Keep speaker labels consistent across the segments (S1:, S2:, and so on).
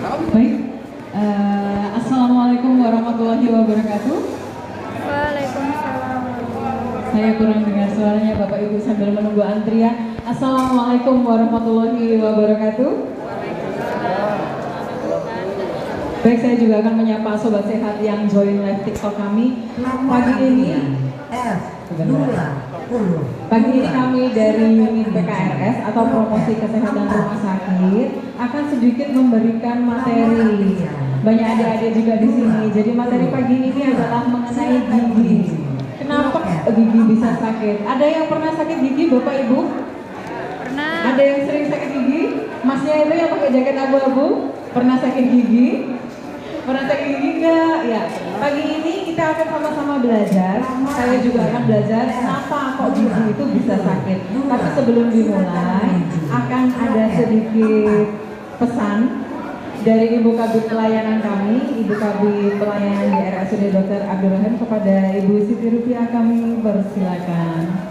S1: Baik, Assalamualaikum warahmatullahi wabarakatuh.
S2: Waalaikumsalam.
S1: Saya kurang dengar suaranya Bapak Ibu sambil menunggu antrian. Assalamualaikum warahmatullahi wabarakatuh. Baik, saya juga akan menyapa Sobat Sehat yang join live TikTok kami. Pagi ini Pagi ini kami dari unit PKRS atau Promosi Kesehatan Rumah Sakit akan sedikit memberikan materi. Banyak adik-adik juga di sini. Jadi materi pagi ini adalah mengenai gigi. Kenapa gigi bisa sakit? Ada yang pernah sakit gigi, Bapak Ibu?
S2: Pernah.
S1: Ada yang sering sakit gigi? Masnya itu yang pakai jaket abu-abu? Pernah sakit gigi? Pernah sakit gigi enggak? Ya. Pagi ini kita akan sama-sama belajar. Saya juga akan belajar kenapa kok gigi itu bisa sakit. Tapi sebelum dimulai, akan ada sedikit pesan dari Ibu Kabid pelayanan kami, Ibu Kabid pelayanan di RSUD Dr. Abdul Rahim kepada Ibu Siti Rupiah, kami persilakan.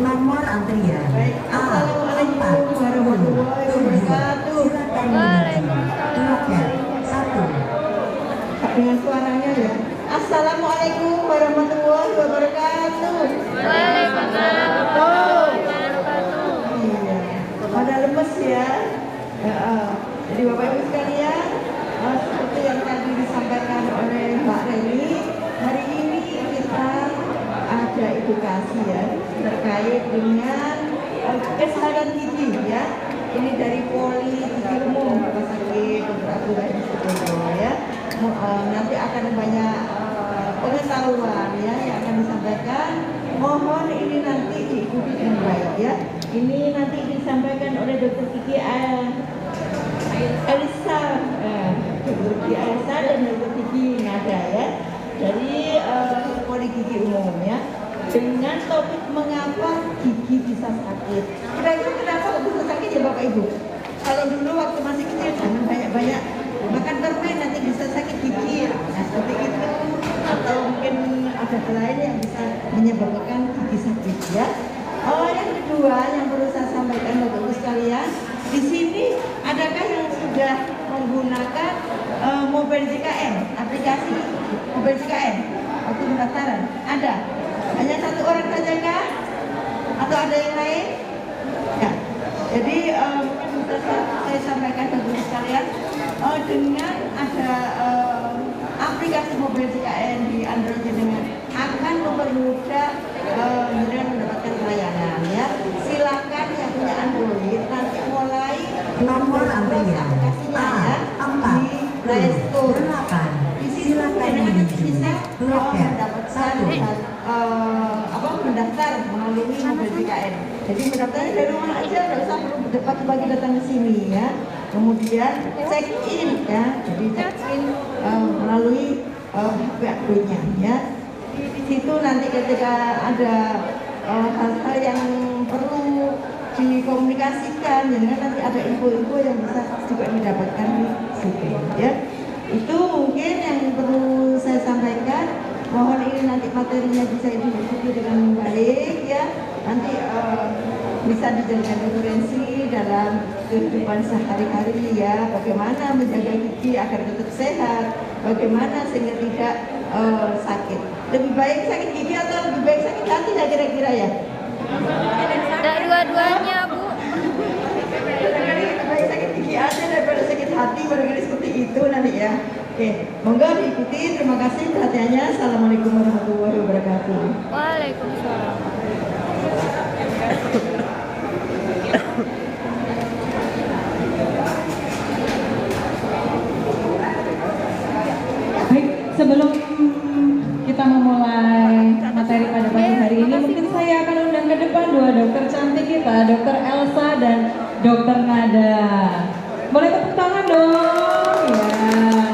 S3: Nomor antrian.
S4: Baik, assalamualaikum warahmatullahi wabarakatuh.
S2: Waalaikumsalam.
S3: Satu.
S4: Dengan suaranya ya. Assalamualaikum warahmatullahi wabarakatuh.
S2: Waalaikumsalam.
S4: Iya. Pada lemes ya. Jadi Bapak Ibu sekalian, seperti yang tadi disampaikan oleh Mbak Reni, hari ini kita ada edukasi ya terkait dengan kesehatan gigi ya. Ini dari Poli Gigi Umum Rumah Sakit Dr. Abdul Rahim ya. Nanti akan banyak pengetahuan ya yang akan disampaikan. Mohon ini nanti diikuti dengan baik ya. Ini nanti disampaikan oleh Dr. Kiki Elisa, Dr. Kiki Elisa dan Dr. Kiki Nada ya. Dari Poli Gigi Umum ya. Dengan topik mengapa gigi bisa sakit. Kira-kira kenapa kok bisa sakit ya Bapak Ibu? Kalau dulu waktu masih kecil jangan banyak-banyak makan permen nanti bisa sakit gigi. Nah seperti itu. Atau mungkin ada hal lain yang bisa menyebabkan gigi sakit ya. Yang kedua yang perlu saya sampaikan Bapak Ibu sekalian, di sini adakah yang sudah menggunakan Mobile JKN, aplikasi Mobile JKN waktu pendaftaran? Ada? Hanya satu orang saja kah? Atau ada yang lain? Ya. Jadi mungkin bisa saya sampaikan Bapak Ibu sekalian, dengan ada aplikasi Mobile JKN di Android dengan akan mempermudah dengan mendapatkan pelayanan ya. Silakan yang punya Android nanti mulai
S3: Nomor antrian.
S4: aplikasinya ya di Play Store. Di sini nanti bisa mendapatkan mendaftar melalui Mobile JKN. Jadi mendaftarnya dari rumah aja, nggak usah perlu pagi datang ke sini ya. Kemudian check in ya, jadi check in melalui HP Android-nya ya. Di situ nanti ketika ada hal-hal yang perlu dikomunikasikan, jadi nanti ada info-info yang bisa juga didapatkan di situ ya. Itu mungkin yang perlu saya sampaikan. Mohon ini nanti materinya bisa diikuti dengan baik ya. Nanti bisa dijadikan referensi dalam kehidupan sehari-hari ya. Bagaimana menjaga gigi agar tetap sehat, bagaimana sehingga tidak sakit. Lebih baik sakit gigi atau lebih baik sakit hati ya kira-kira ya?
S2: Ada dua-duanya, Bu.
S4: Barangkali lebih baik sakit gigi aja daripada sakit hati, barangkali seperti itu nanti ya. Oke, monggo diikuti. Terima kasih perhatiannya. Assalamualaikum warahmatullahi wabarakatuh.
S2: Waalaikumsalam.
S1: Baik, sebelum kita memulai materi pada pagi hari ini, mungkin saya akan undang ke depan dua dokter cantik kita, Dokter Elsa dan Dokter Nada. Boleh tepuk tangan dong? Ya.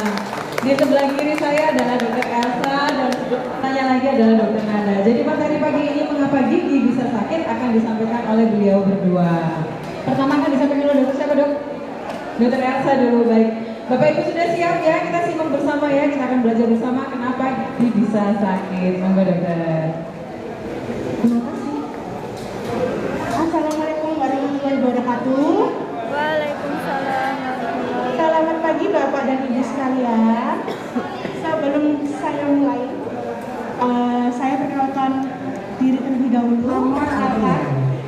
S1: Di sebelah kiri saya adalah Dokter Elsa dan tanya lagi adalah Dokter Nada. Jadi materi pagi ini mengapa gigi bisa sakit akan disampaikan oleh beliau berdua. Pertama akan disampaikan oleh dokter siapa dok? Dokter Elsa dulu, baik. Bapak Ibu sudah siap ya? Kita simak bersama ya. Kita akan belajar bersama kenapa gigi bisa sakit. Monggo dokter.
S4: Terima kasih. Assalamualaikum warahmatullahi wabarakatuh.
S2: Waalaikumsalam.
S5: dan Ibu sekalian, sebelum saya mulai, saya perkenalkan diri terlebih dahulu. Perkenalkan,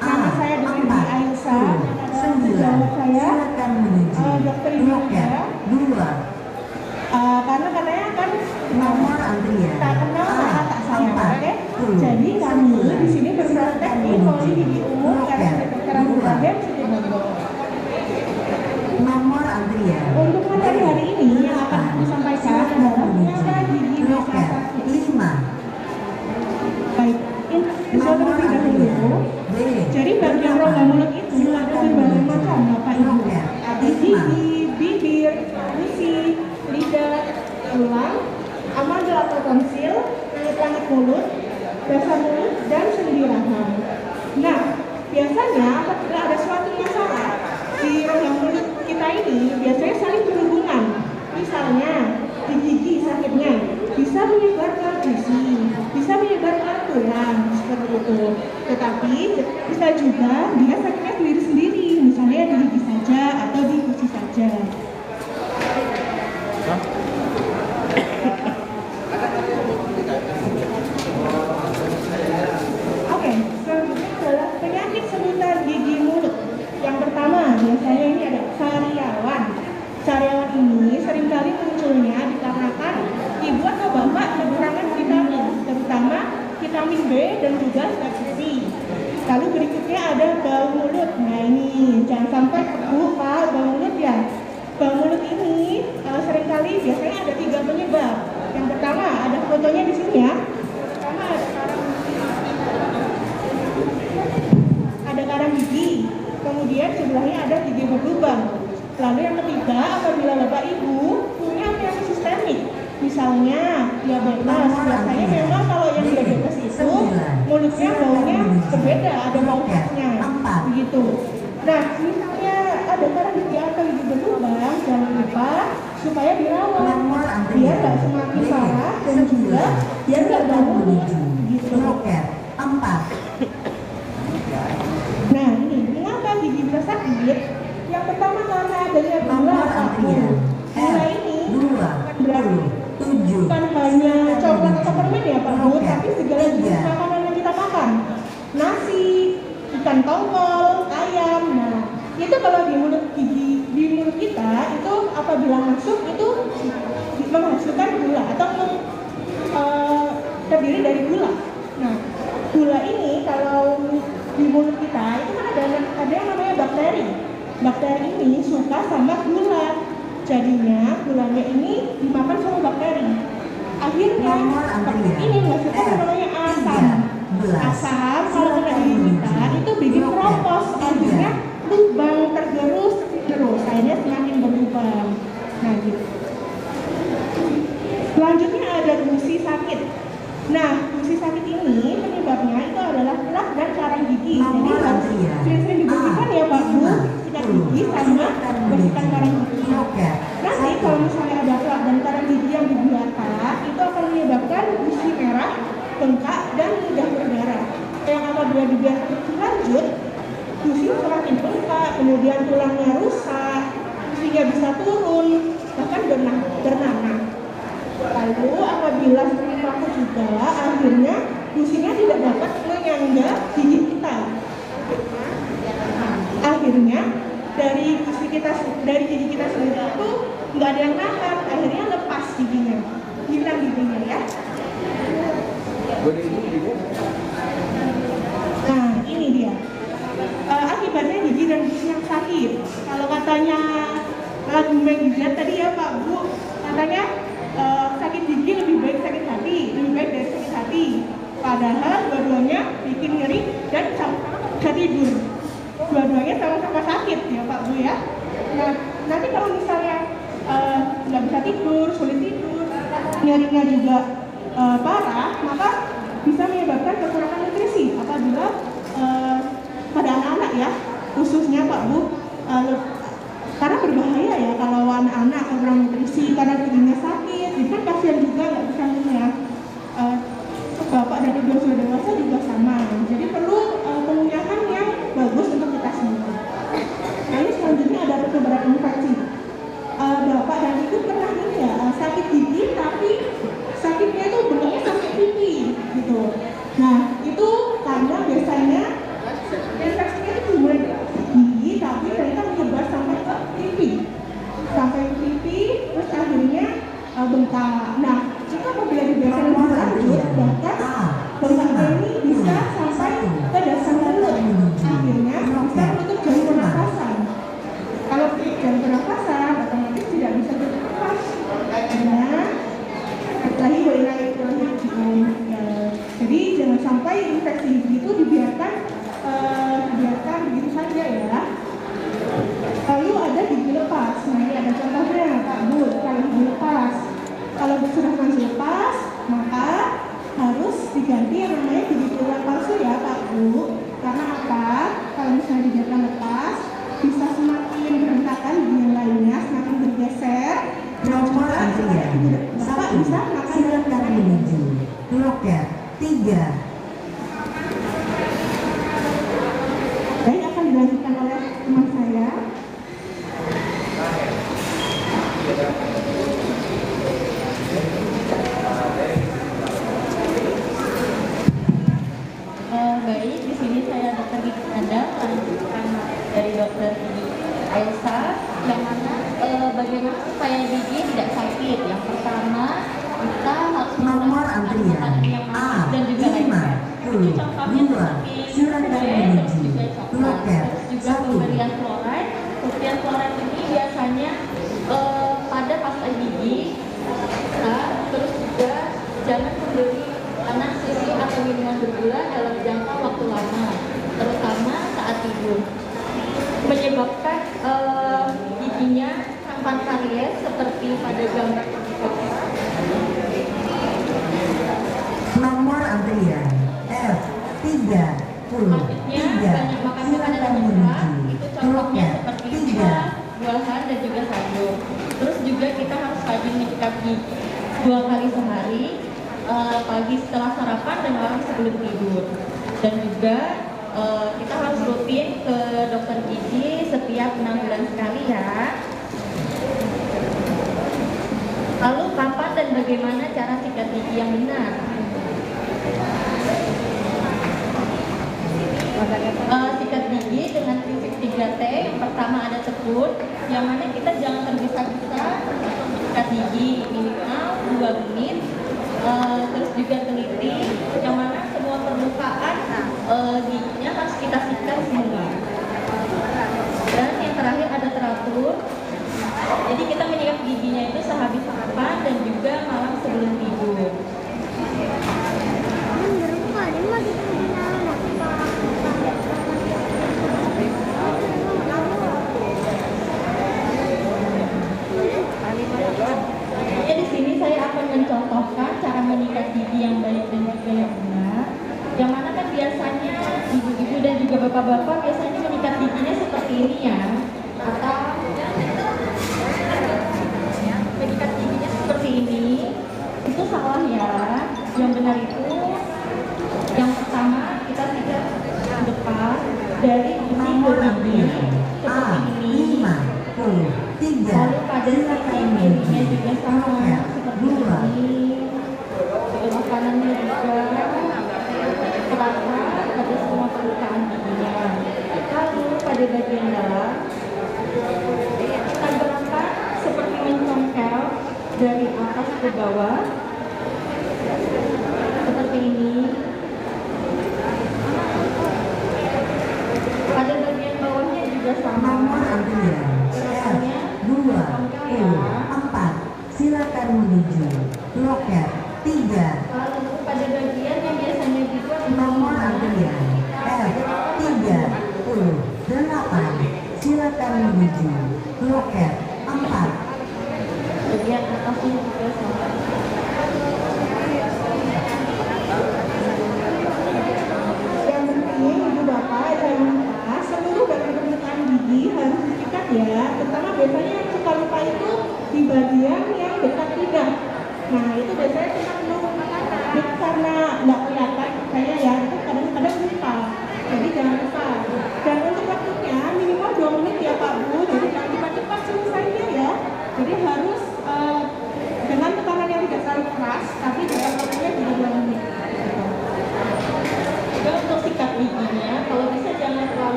S5: nama saya Dr. Aisyah. Sejawat saya, Dr. Ibu karena katanya kan
S3: Nomor antrian
S5: tak kenal maka tak sayang, oke? Jadi kami di sini berpraktek di Poli Gigi Umum Karena Kedokteran Ibrahim Siti Bogor.
S3: Nomor antrian
S5: Untuk materi hari ini yang akan disampaikan adalah mengapa gigi bisa
S3: loket
S5: sakit.
S3: 5.
S5: Baik, bisa terlebih dahulu.
S3: B.
S5: Jadi bagian rongga mulut itu ada berbagai macam, Bapak Ibu. Ada gigi, bibir, gusi, lidah, tulang, amandel atau tonsil, langit-langit mulut, dasar mulut, dan sendi rahang. Nah, biasanya apabila ada suatu masalah di rongga mulut kita ini, biasanya saling berhubungan. Misalnya, di gigi sakitnya bisa menyebar ke gusi, bisa menyebar ke tulang, seperti itu. Tetapi bisa juga dia sakitnya sendiri-sendiri, misalnya di gigi saja atau di gusi saja. Oke, selanjutnya adalah penyakit seputar gigi mulut. Yang pertama, biasanya ini ada sariawan. Sariawan ini seringkali munculnya dikarenakan ibu atau bapak kekurangan vitamin, terutama vitamin B dan juga zat besi. Lalu berikutnya ada bau mulut. Nah ini, jangan sampai Bu, Pak, bau mulut ya. Bau mulut ini seringkali biasanya ada 3 penyebab. Yang pertama, ada fotonya di sini ya. Pertama ada karang gigi, kemudian sebelahnya ada gigi berlubang. Lalu yang ketiga, apabila Bapak Ibu punya penyakit sistemik, misalnya diabetes, biasanya memang kalau yang diabetes itu mulutnya baunya berbeda, ada bau khasnya, begitu. Nah, misalnya ada karang gigi atau gigi berlubang, jangan lupa supaya dirawat, biar nggak semakin parah dan juga biar nggak ganggu, gitu.
S3: Loket 4.
S5: Nah, ini mengapa gigi bisa sakit? Yang pertama karena adanya gula, Pak Bu. Gula ini berarti bukan hanya coklat atau permen ya Pak Bu, tapi segala jenis makanan yang kita makan. Nasi, ikan tongkol, ayam. Nah, itu kalau di mulut kita itu apabila masuk itu menghasilkan gula atau terdiri dari gula. Nah, gula ini kalau di mulut kita itu kan ada yang namanya bakteri. Bakteri ini suka sama gula. Jadinya gulanya ini dimakan sama bakteri. Akhirnya bakteri ini menghasilkan yang namanya asam. Asam kalau kena di kita itu bikin keropos. Akhirnya lubang tergerus terus. Akhirnya semakin berlubang. Nah gitu. Selanjutnya ada gusi sakit. Nah, gusi sakit ini penyebabnya itu adalah plak dan karang gigi. Jadi harus sering-sering dibersihkan ya Pak Bu, sikat gigi sama bersihkan karang gigi. Nanti kalau misalnya ada plak dan karang gigi yang dibiarkan, itu akan menyebabkan gusi merah, bengkak, dan mudah berdarah. Yang apabila dibiarkan lebih lanjut, gusi semakin bengkak, kemudian tulangnya rusak, gusinya bisa turun, bahkan bernanah. Lalu apabila sering paku juga, akhirnya gusinya tidak dapat menyangga gigi kita. Akhirnya dari gigi kita sendiri itu nggak ada yang nahan, akhirnya lepas giginya, hilang giginya ya. Nah ini dia akibatnya gigi dan gusi yang sakit. Kalau katanya lagu Megizat tadi ya Pak Bu, katanya sakit gigi lebih baik sakit hati, lebih baik dari sakit hati. Padahal dua-duanya bikin nyeri dan sama-sama bisa tidur. Dua-duanya sama-sama sakit ya Pak Bu ya. Nah nanti kalau misalnya nggak bisa tidur, sulit tidur, nyerinya juga parah, maka bisa menyebabkan kekurangan nutrisi apabila pada anak-anak ya, khususnya Pak Bu. Karena berbahaya ya kalau anak-anak kurang nutrisi karena giginya sakit, jadi kan kasihan juga nggak bisa ngunyah. Bapak dan ibu yang sudah dewasa juga sama, jadi perlu pengunyahan yang bagus untuk kita semua. Nah ini selanjutnya ada penyebaran infeksi. Bapak dan ibu pernah ini ya sakit gigi tapi sakitnya itu bentuknya sampai pipi gitu. Nah itu karena biasanya infeksinya itu mulai di gigi tapi ternyata menyebar sampai ke pipi, terus akhirnya bengkak. Nah itu apabila dibiasakan lebih lanjut bahkan bengkaknya ini bisa sampai ke dasar mulut, akhirnya bisa menutup jarum pernafasan. Kalau jarum pernafasan otomatis tidak bisa bernafas karena lagi boleh naik jadi jangan sampai infeksi gigi itu dibiarkan begitu saja ya. Lalu ada gigi lepas. Nah ini ada contohnya Pak Bu. Kalau gigi lepas, kalau sudah masih lepas maka harus diganti yang namanya gigi tulang palsu ya Pak Bu. Karena apa? Kalau misalnya dibiarkan lepas bisa semakin berantakan gigi yang lainnya, semakin bergeser.
S3: Nomor antrian
S5: Bapak bisa makan
S3: silakan menuju loket 3.
S5: Baik, akan dilanjutkan oleh teman saya.
S4: Baik, di sini saya Dr. Gigi Nada melanjutkan dari Dr. Elsa yang mana bagaimana supaya gigi tidak sakit. Yang pertama kita harus
S3: Nomor
S4: menggunakan
S3: antrian
S4: makanan yang manis dan juga lengket. Itu contohnya seperti
S3: silakan
S4: kue, terus
S3: menuju
S4: juga coklat,
S3: loket
S4: terus juga
S3: 1.
S4: pemberian fluoride. Pemberian fluoride ini biasanya pada pasta gigi. Nah, terus juga jangan memberi makanan susu atau minuman bergula dalam jangka waktu lama, terutama saat tidur. Menyebabkan giginya rampant karies seperti pada gambar di bawah.
S3: Nomor antrian F30.
S4: Selanjutnya banyak makan makanan yang murah, itu contohnya seperti buah, buahan dan juga sayur. Terus juga kita harus rajin menyikat gigi 2 kali sehari, pagi setelah sarapan dan malam sebelum tidur. Dan juga kita harus rutin ke dokter gigi setiap 6 bulan sekali ya. Lalu kapan dan bagaimana cara sikat gigi yang benar? Sikat gigi dengan prinsip 3T. Yang pertama ada tekun, yang mana kita jangan tergesa-gesa untuk sikat gigi, minimal 2 menit. Terus juga teliti, yang mana semua permukaan giginya harus kita sikat semua. Dan yang terakhir ada teratur. Jadi kita menyikat giginya itu sehabis sarapan dan juga malam sebelum tidur. Ya, di sini saya akan mencontohkan cara menyikat gigi yang baik dan juga yang benar. Yang mana kan biasanya ibu-ibu dan juga bapak-bapak biasanya menyikat giginya seperti ini ya, atau menyikat giginya seperti ini. Itu salah ya. Yang benar itu yang pertama kita sikat ke depan dari gigi ke gigi seperti ini.
S3: 3.
S4: Lalu pada sisi kirinya juga sama seperti ini. Sebelah kanannya juga merata pada semua permukaan giginya. Lalu pada bagian dalam kita gerakan seperti mencongkel dari atas ke bawah seperti ini. Pada bagian bawahnya juga sama.
S3: Nomor antrian F2 4. Silakan menuju loket 3.
S4: Lalu pada bagian yang biasanya juga
S3: Nomor antrian F38. Silakan menuju loket 4.
S4: bagian atasnya juga sama.
S5: Yang penting ibu bapak jangan lupa seluruh bagian permukaan gigi harus disikat ya. Terutama biasanya yang suka lupa itu di bagian yang dekat lidah. Nah itu biasanya kita perlu karena nggak kelihatan kayaknya ya itu kadang-kadang lupa. Jadi jangan lupa. Dan untuk waktunya minimal 2 menit ya Pak Bu. Jadi jangan cepat-cepat selesainya ya. Jadi harus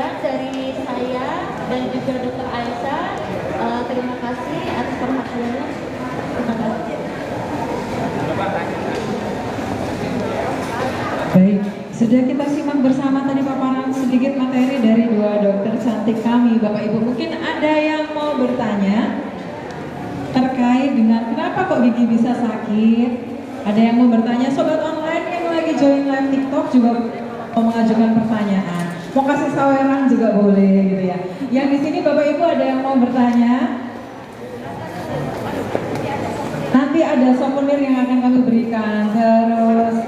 S6: sekian dari saya dan juga Dr. Aisyah. Terima kasih atas perhatiannya. Terima kasih.
S1: Baik, sudah kita simak bersama tadi paparan sedikit materi dari dua dokter cantik kami. Bapak Ibu, mungkin ada yang mau bertanya terkait dengan kenapa kok gigi bisa sakit? Ada yang mau bertanya, sobat online yang lagi join live TikTok juga mau mengajukan pertanyaan. Mau kasih saweran juga boleh gitu ya. Yang di sini Bapak Ibu ada yang mau bertanya? Nanti ada souvenir yang akan kami berikan. Terus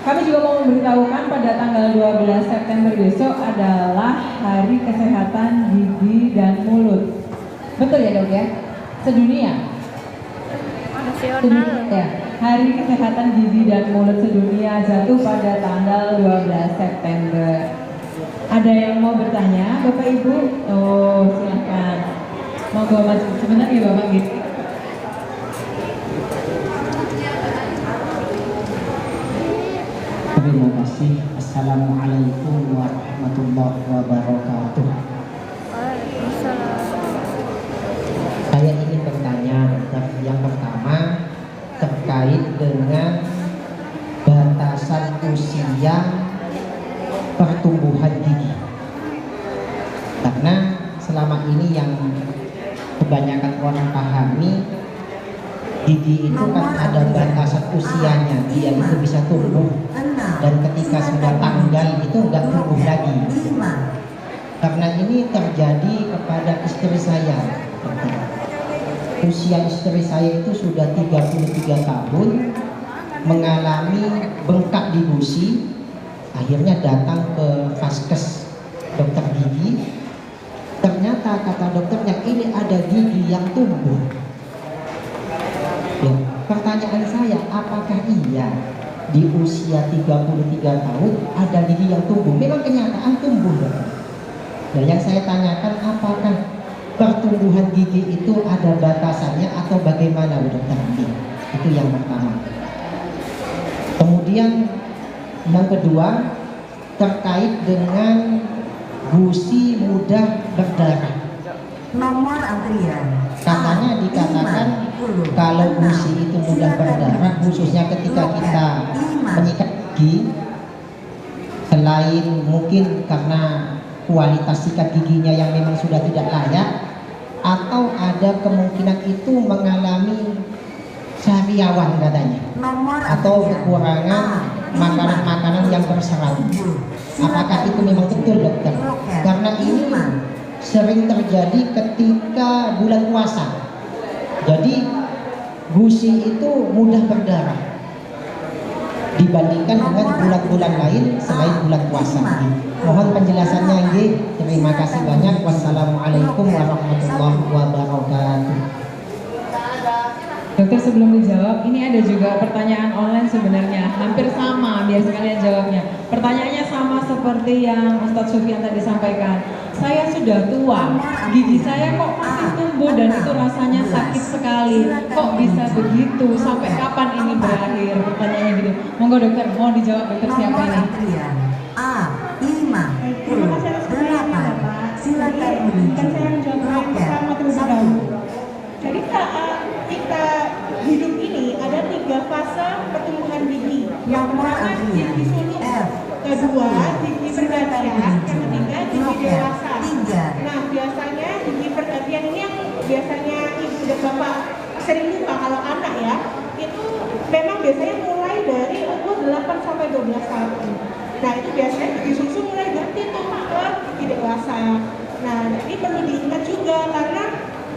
S1: kami juga mau memberitahukan pada tanggal 12 September besok adalah Hari Kesehatan Gigi dan Mulut. Betul ya dok ya? Sedunia?
S2: Nasional.
S1: Ya. Hari Kesehatan Gigi dan Mulut sedunia jatuh pada tanggal 12 September. Ada yang mau bertanya, Bapak Ibu? Oh, silakan. Monggo maju sebentar ya Bapak gitu.
S7: Terima kasih. Assalamualaikum warahmatullahi wabarakatuh.
S2: Waalaikumsalam.
S7: Saya ingin bertanya, yang pertama terkait dengan batasan usia pertumbuhan gigi. Karena selama ini yang kebanyakan orang pahami, gigi itu kan ada batasan usianya, dia itu bisa tumbuh, dan ketika sudah tanggal itu nggak tumbuh lagi. Karena ini terjadi kepada istri saya. Usia istri saya itu sudah 33 tahun, mengalami bengkak di gusi, akhirnya datang ke vaskes dokter gigi. Ternyata kata dokternya ini ada gigi yang tumbuh. Ya, pertanyaan saya, apakah iya di usia 33 tahun ada gigi yang tumbuh? Memang kenyataan tumbuh. Nah, yang saya tanyakan, apakah pertumbuhan gigi itu ada batasannya atau bagaimana dokter? Itu yang pertama. Kemudian yang kedua terkait dengan gusi mudah berdarah.
S3: Nomor antrian.
S7: Katanya dikatakan kalau gusi itu mudah berdarah, khususnya ketika kita menyikat gigi, selain mungkin karena kualitas sikat giginya yang memang sudah tidak layak, atau ada kemungkinan itu mengalami sariawan katanya, atau kekurangan makanan-makanan yang berserat. Apakah itu memang betul dokter? Karena ini sering terjadi ketika bulan puasa. Jadi gusi itu mudah berdarah dibandingkan dengan bulan-bulan lain selain bulan puasa. Mohon penjelasannya Nggih. Terima kasih banyak. Wassalamualaikum warahmatullahi wabarakatuh.
S1: Dokter sebelum dijawab, ini ada juga pertanyaan online sebenarnya hampir sama, biar sekalian jawabnya. Pertanyaannya sama seperti yang Ustadz Sufyan tadi sampaikan. Saya sudah tua, gigi saya kok masih tumbuh dan itu rasanya sakit sekali. Kok bisa begitu? Sampai kapan ini berakhir? Pertanyaannya gitu. Monggo dokter, mau dijawab dokter siapa ini?
S3: A5
S5: Terima kasih atas pertanyaannya, Bapak.
S3: Silakan menuju
S5: Kan saya menjawab yang pertama terlebih dahulu. Jadi saat kita hidup ini ada 3 fase pertumbuhan gigi. Yang pertama gigi suluk, kedua gigi pergantian, yang ketiga gigi dewasa. Nah biasanya gigi pergantian ini yang biasanya ibu dan bapak sering lupa kalau anak ya, itu memang biasanya mulai dari umur 8 sampai 12 tahun. Nah itu biasanya gigi susu mulai ganti tuh ke gigi dewasa. Nah ini perlu diingat juga karena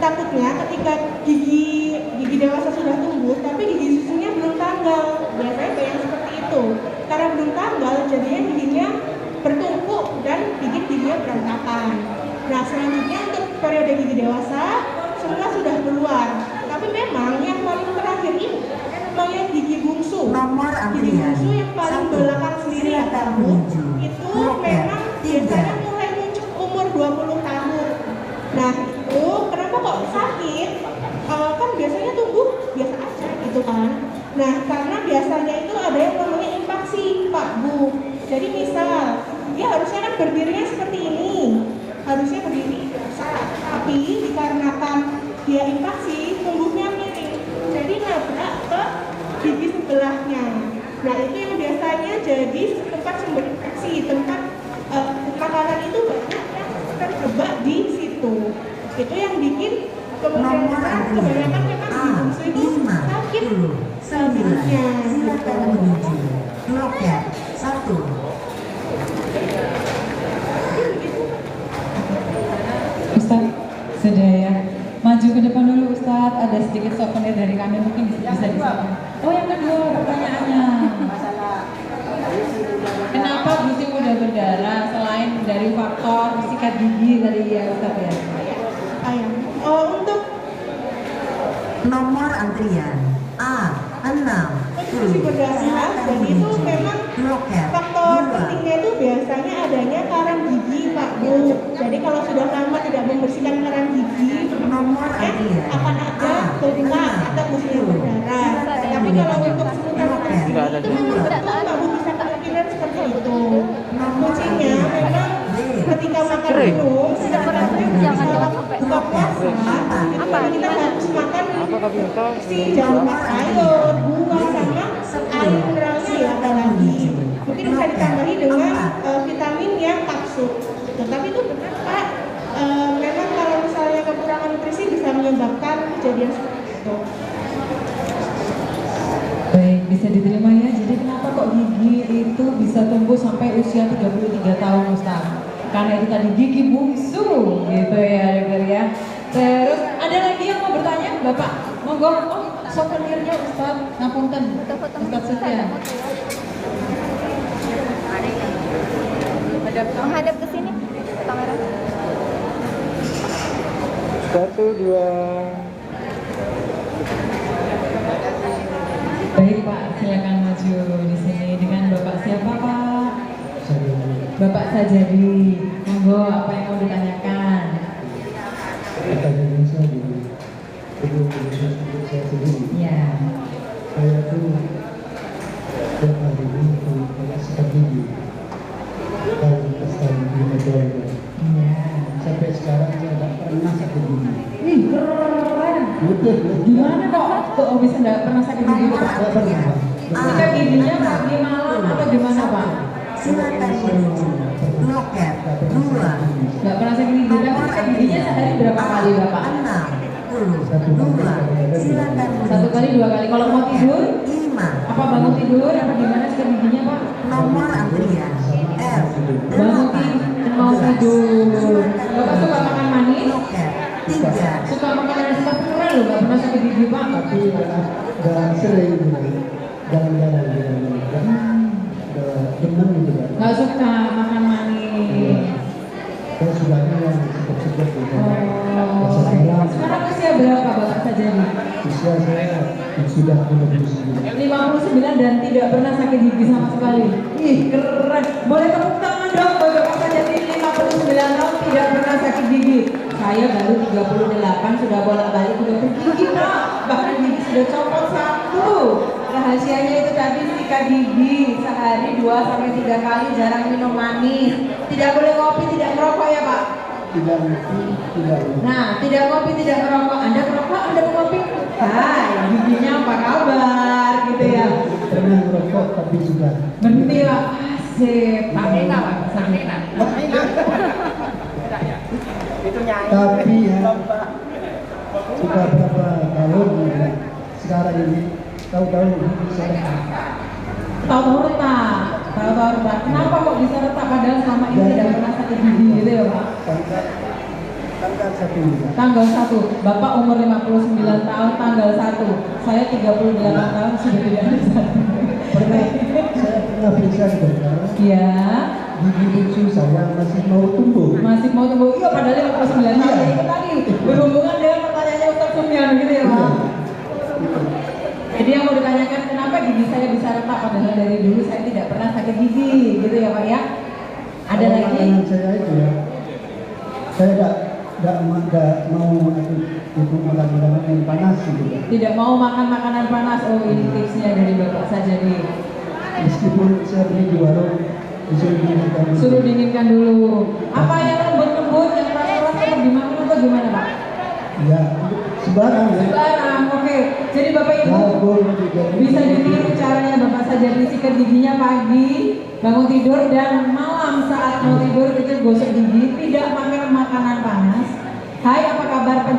S5: takutnya ketika gigi dewasa sudah tumbuh tapi gigi susunya belum tanggal, biasanya yang seperti itu. Karena belum tanggal jadinya giginya bertumpuk dan giginya berantakan. Nah selanjutnya untuk periode gigi dewasa semua sudah keluar, tapi memang yang paling terakhir ini namanya gigi bungsu. Gigi bungsu yang paling belakang sendiri ya itu memang biasanya mulai muncul umur 20 tahun. Nah itu kenapa kok sakit? Kan biasanya tumbuh biasa aja gitu kan. Nah karena biasanya itu ada yang namanya impaksi Pak Bu. Jadi misal dia harusnya kan berdirinya seperti ini, di situ. Itu yang bikin kemudian
S3: Nomor antrian
S5: kebanyakan memang di bungsu itu sakit
S3: A59.
S5: sebenarnya.
S3: Silakan menuju loket 1.
S1: Ustadz, sudah ya. Maju ke depan dulu Ustadz, ada sedikit souvenir dari kami mungkin bisa disampaikan. Oh yang kedua pertanyaannya. Kenapa gusi mudah berdarah selain dari faktor sikat gigi tadi ya Ustadz ya?
S5: Untuk
S3: Nomor antrian A60.
S5: gusi berdarah, dan itu memang
S3: loket
S5: faktor
S3: 2.
S5: pentingnya itu biasanya adanya karang gigi Pak Bu. Jadi kalau sudah lama tidak membersihkan karang gigi,
S3: Nomor antrian
S5: akan ada bengkak atau gusi berdarah. Tapi kalau untuk seputar nasi itu tentu Pak Bu bisa kemungkinan seperti itu. Kuncinya memang ketika makan minum,
S2: Jangan sampai
S5: buka puasa, itu kita harus makan si jamur sayur, buah sama air mineralnya ya apalagi. Mungkin bisa ditambahi dengan vitamin yang kapsul. Tetapi itu benar Pak, memang kalau misalnya kekurangan nutrisi bisa menyebabkan kejadian seperti itu.
S1: Baik, bisa diterima ya. Jadi kenapa kok gigi itu bisa tumbuh sampai usia 33 tahun Ustaz? Karena itu tadi gigi bungsu gitu ya dokter ya. Terus ada lagi yang mau bertanya? Bapak, monggo. Oh, souvenirnya Ustaz, ngapunten. Ustaz Sufyan.
S2: menghadap ke sini kamera.
S8: 1, 2.
S1: Baik Pak, silakan maju di sini dengan Bapak siapa Pak? Bapak Sajadi. Monggo, apa yang mau ditanyakan?
S8: Pertanyaan saya di kedua saya sendiri.
S1: Ya.
S8: Saya tuh tiap hari ini punya sikat gigi. Tahun di Medan.
S1: Iya.
S8: Sampai sekarang saya tidak pernah sakit gigi.
S1: Ih, keren.
S8: Betul.
S1: Gimana kok bisa nggak pernah sakit gigi Pak?
S8: Tidak pernah.
S1: Sikat giginya pagi malam atau gimana Pak?
S3: Silakan menuju loket 2.
S1: Nggak pernah sakit gigi, tapi sikat giginya sehari berapa kali Bapak?
S3: 62. Silakan
S1: Satu kali, 2 kali. Kalau mau tidur,
S3: 5.
S1: apa bangun tidur, apa gimana sikat giginya Pak?
S3: Nomor antrian F.
S1: Bangun tidur, mau tidur. Bapak suka makan manis?
S3: Loket 3.
S1: Suka makan manis tapi keren loh, nggak pernah sakit gigi Pak.
S8: Tapi udah sering jalan-jalan demen gitu kan.
S1: Nggak suka makan manis.
S8: Saya sukanya yang sedap-sedap gitu.
S1: Oh, sekarang usia berapa Bapak Sajadi?
S8: Usia saya sudah 59.
S1: 59 dan tidak pernah sakit gigi sama sekali. Ih, keren. Boleh tepuk tangan dong buat Bapak Sajadi 59 tahun tidak pernah sakit gigi. Saya baru 38 sudah bolak-balik udah gigi Pak. Bahkan gigi sudah copot 1. Rahasianya itu tadi sikat gigi sehari 2-3 kali, jarang minum manis. Tidak boleh kopi, tidak merokok ya Pak?
S8: Tidak ngopi, tidak ngopi.
S1: Nah, tidak kopi, tidak merokok. Anda merokok, Anda mengopi. Hai, giginya apa kabar gitu ya?
S8: Pernah merokok tapi sudah.
S1: Berhenti lah. Asik. Pak Nena, Pak.
S8: Tapi ya sudah berapa tahun ya, sekarang ini tahu-tahu gigi saya
S1: Tahu-tahu retak. Tahu-tahu retak. Kenapa kok bisa retak padahal selama ini tidak pernah sakit gigi gitu ya Pak?
S8: tanggal 1.
S1: Tanggal 1. Bapak umur 59 tahun, tanggal 1. Saya 38 tahun sudah tidak ada satu.
S8: Saya pernah periksa di dokter.
S1: Iya.
S8: Gigi bungsu saya masih mau tumbuh.
S1: Masih mau tumbuh. Iya, padahal 59 tahun. Itu tadi berhubungan dengan pertanyaannya Ustaz Sufyan gitu ya Pak. Jadi yang mau ditanyakan kenapa gigi saya bisa retak padahal dari dulu saya tidak pernah sakit gigi gitu ya Pak ya. Ada lagi?
S8: Makanan saya itu ya, saya tidak mau itu makan makanan yang panas gitu ya.
S1: Tidak mau makan makanan panas. Oh, ini tipsnya dari Bapak Sajadi.
S8: Meskipun saya beli di warung disuruh dinginkan dulu.
S1: Suruh dinginkan dulu. Apa yang lembut-lembut, yang keras-keras itu dimakan atau gimana Pak?
S8: Ya, sembarang ya.
S1: Barang, oke. Jadi Bapak Ibu
S8: Labur juga
S1: bisa ditiru caranya Bapak Sajadi sikat giginya pagi, bangun tidur dan malam saat mau tidur kita gosok gigi, tidak makan makanan panas.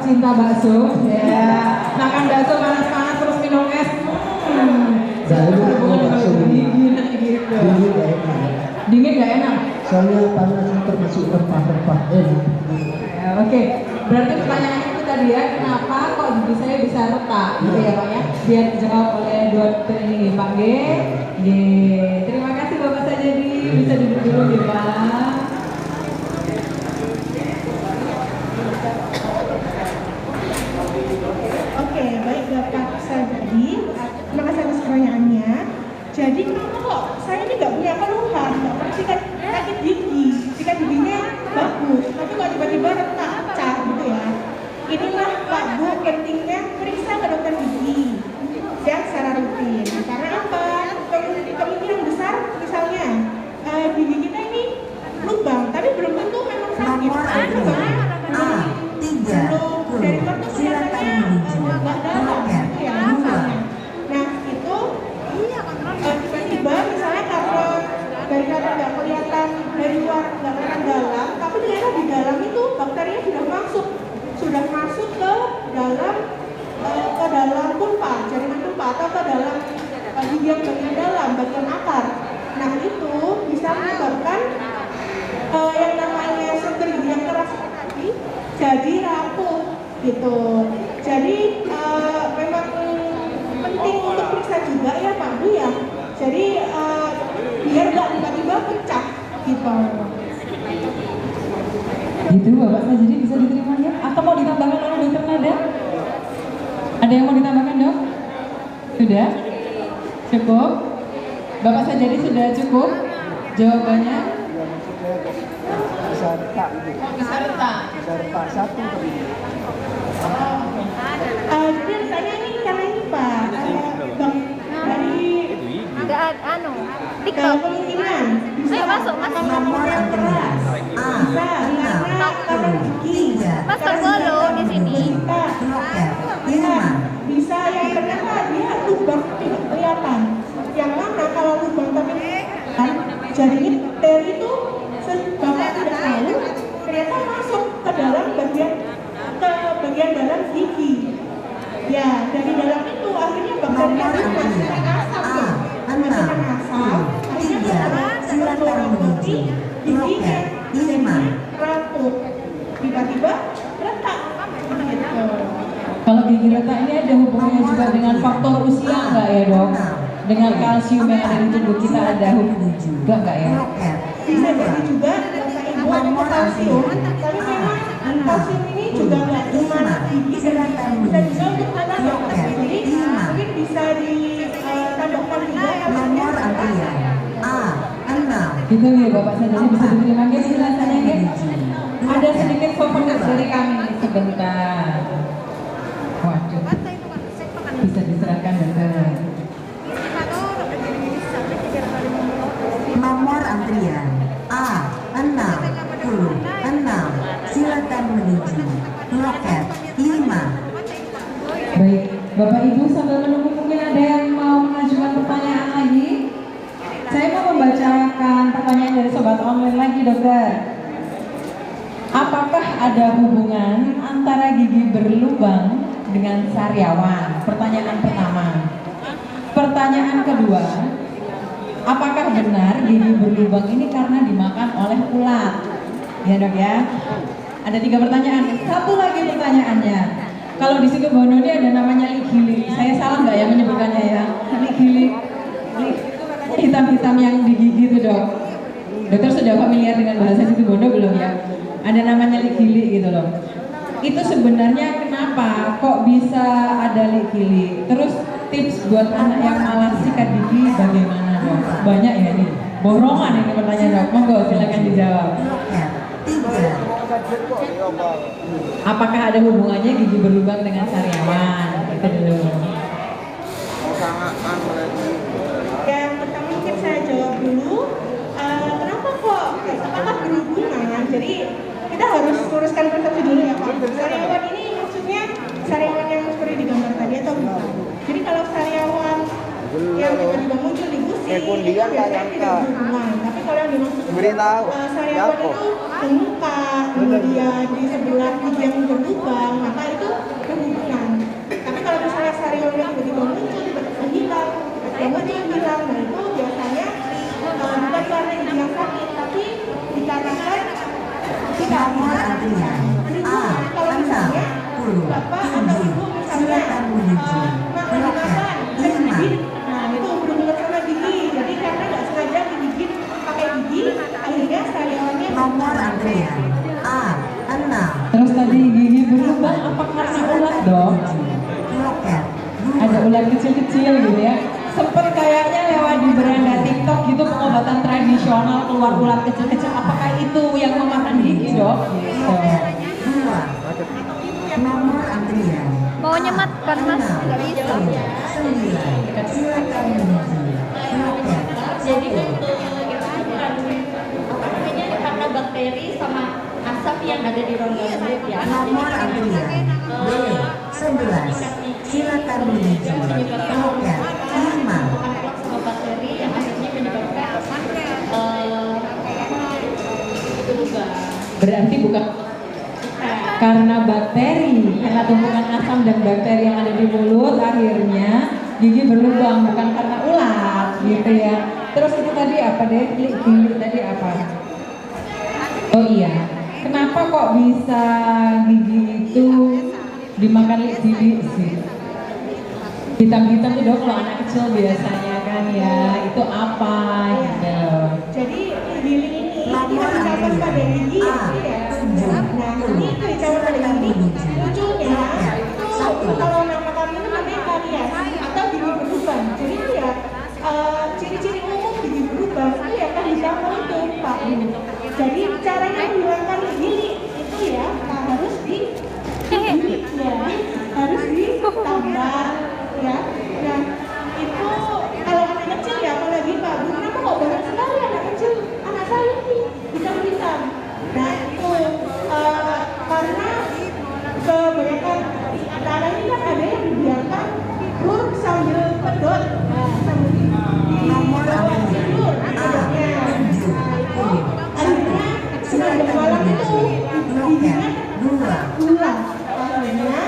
S1: pecinta bakso, ya, makan bakso panas-panas terus minum es.
S8: Saya juga
S1: Hubungan
S8: mau bakso
S1: dengan
S8: dingin.
S1: dingin gitu.
S8: Dingin gak enak.
S1: Dingin gak enak.
S8: Soalnya panas termasuk rempah-rempah enak.
S1: Ya, oke, berarti pertanyaannya itu tadi ya, kenapa kok gigi saya bisa retak gitu ya Pak ya? Biar dijawab oleh dua dokter ini, Pak G. G. Terima kasih Bapak Sajadi, bisa duduk dulu ya Pak.
S5: Oke, baik Bapak Sajadi, terima kasih atas pertanyaannya. Jadi kenapa kok saya ini nggak punya keluhan, nggak pernah sakit gigi, sikat giginya bagus, tapi kok tiba-tiba retak, pecah gitu ya. Inilah Pak Bu pentingnya periksa ke dokter gigi ya secara rutin. Karena apa? Kemungkinan besar misalnya gigi kita ini lubang, tapi belum tentu memang sakit.
S3: Nomor
S5: Karena lubangnya
S3: A3,
S5: dari kartu
S3: silakan
S5: kelihatannya
S3: menuju
S5: nggak dalam
S3: loket
S5: gitu ya
S3: 2.
S5: misalnya. Nah itu tiba-tiba misalnya karena dari kata nggak kelihatan dari luar nggak kelihatan dalam, tapi ternyata di dalam itu bakterinya sudah masuk ke dalam pulpa, jaringan pulpa atau ke dalam gigi yang bagian dalam, bagian akar. Nah itu bisa menyebabkan yang namanya struktur gigi yang keras tadi jadi rapuh gitu. Jadi memang penting untuk periksa juga ya Pak Bu ya. Jadi biar nggak tiba-tiba pecah gitu.
S1: Gitu Bapak Sajadi bisa diterima ya? Atau mau ditambahkan oleh dokter Nada? Ada yang mau ditambahkan dok? Sudah? Cukup? Bapak Sajadi sudah cukup? Jawabannya?
S8: Bisa retak itu.
S1: Bisa retak.
S8: Bisa retak satu tapi.
S5: Jadi tanya ini karena ini Pak, dari
S2: Nggak TikTok.
S5: kemungkinan
S2: Ayo masuk.
S3: Nomor antrian
S5: karena gigi
S2: Mas Terbolo di sini.
S3: loket 5.
S5: bisa yang ternyata dia lubang tidak kelihatan. Yang mana kalau lubang tapi kan jadinya bakteri itu Bapak tidak tahu ternyata masuk ke dalam bagian dalam gigi. Ya dari dalam itu akhirnya bakterinya
S3: Nomor
S5: itu menghasilkan asam. Menghasilkan asam. Akhirnya
S3: silakan menuju
S5: giginya
S3: loket
S5: jadi
S3: 5.
S5: rapuh. Tiba-tiba retak. Gitu.
S1: Kalau gigi retak ini ada hubungannya juga dengan faktor usia nggak ya dok? Dengan kalsium yang ada di tubuh kita ada hubungannya nggak ya?
S3: Loket
S5: Bisa jadi juga Bapak Ibu ada kalsium, tapi memang kalsium ini juga nggak cuma gigi dan bisa juga untuk anak ya. Jadi mungkin bisa ditambahkan juga
S3: nomor
S5: kalsiumnya.
S3: antrian A6.
S1: Gitu ya Bapak Sajadi bisa diterima ya penjelasannya ya? Ada sedikit favorit dari kami nih, sebentar. Waduh, bisa diserahkan dokter.
S3: Nomor antrian A66. Silakan menuju loket 5.
S1: Baik, Bapak Ibu sambil menunggu mungkin ada yang mau mengajukan pertanyaan lagi. Saya mau membacakan pertanyaan dari sobat online lagi dokter. Apakah ada hubungan antara gigi berlubang dengan sariawan? Pertanyaan pertama. Pertanyaan kedua, apakah benar gigi berlubang ini karena dimakan oleh ulat? Ya dok ya. Ada 3 pertanyaan. Satu lagi pertanyaannya. Kalau di Situbondo ini ada namanya ligili. Saya salah nggak ya menyebutkannya ya? Ligili. Hitam-hitam yang di gigi itu dok. Dokter sudah familiar dengan bahasa Situbondo belum ya? Ada namanya ligili gitu loh. Itu sebenarnya kenapa kok bisa ada ligili? Terus tips buat anak yang malas sikat gigi bagaimana dok? Banyak ya nih. Borongan ini pertanyaan dok. Monggo silakan dijawab.
S3: Loket 3.
S1: Apakah ada hubungannya gigi berlubang dengan sariawan? Itu dulu.
S5: Yang pertama mungkin saya jawab dulu. Kenapa kok apakah berhubungan? Jadi kita harus luruskan persepsi dulu ya Pak. Sariawan ini maksudnya sariawan yang seperti di gambar tadi atau bukan? Jadi kalau sariawan yang tiba-tiba muncul di gusi itu biasanya tidak berhubungan. Tapi kalau yang dimaksud sariawan itu di muka, di kemudian di sebelah gigi yang berlubang, maka itu berhubungan. Tapi kalau misalnya sarionya tiba-tiba muncul, tiba-tiba hilang, hilang, nah itu biasanya bukan karena gigi yang sakit, tapi dikarenakan
S3: Nomor antrian A
S5: kalau misalnya
S3: 60
S5: Bapak atau Ibu misalnya
S3: silakan menuju loket 5.
S5: nah itu berhubungan sama gigi, jadi karena nggak sengaja digigit pakai gigi, akhirnya sarionya
S3: Nomor antrian A 6
S1: Terus tadi gigi berlubang apa karena ulat dok?
S3: loket
S1: Ada ulat kecil-kecil gitu ya. Sempet kayaknya lewat di beranda TikTok gitu pengobatan tradisional keluar ulat kecil-kecil. Apakah itu yang memakan gigi dok? Gitu.
S3: loket 2. Nomor antrian
S2: Mau nyemat kan mas? Nggak bisa.
S3: 9 silakan menuju loket
S6: Jadi untuk itu bukan apa namanya karena bakteri sama asap yang ada di rongga mulut ya.
S3: Nomor antrian B 11 silakan menuju loket 5.
S6: Amplop sama bakteri yang akhirnya menyebabkan itu lubang.
S1: Berarti bukan karena bakteri, karena tumpukan asam dan bakteri yang ada di mulut akhirnya gigi berlubang, bukan karena ulat gitu ya. Terus itu tadi apa deh? Gigi tadi apa? Oh iya, kenapa kok bisa gigi itu dimakan gigi sih? Hitam-hitam itu dong kalau anak kecil biasanya kan ya, itu apa gitu.
S5: jadi giling ini kita bicara pada gigi ya. Nah ini bicara pada gigi munculnya itu kalau nama kami itu namanya karies atau gigi berlubang. Jadi itu ya ciri-ciri umum gigi berlubang itu ya kan ditambah itu Pak. Jadi caranya menghilangkan gigi itu ya harus di ya harus ditambah ya. Nah itu kalau anak kecil ya apalagi Pak, kenapa kok banyak sekali anak kecil anak saya nih hitam-hitam. Nah itu karena kebanyakan antara ini kan ada yang dibiarkan buruk sambil pedot, sambil
S3: Nomor antrian
S5: pedotnya. Akhirnya sepanjang malam itu
S3: loket 2.
S5: pulang. Akhirnya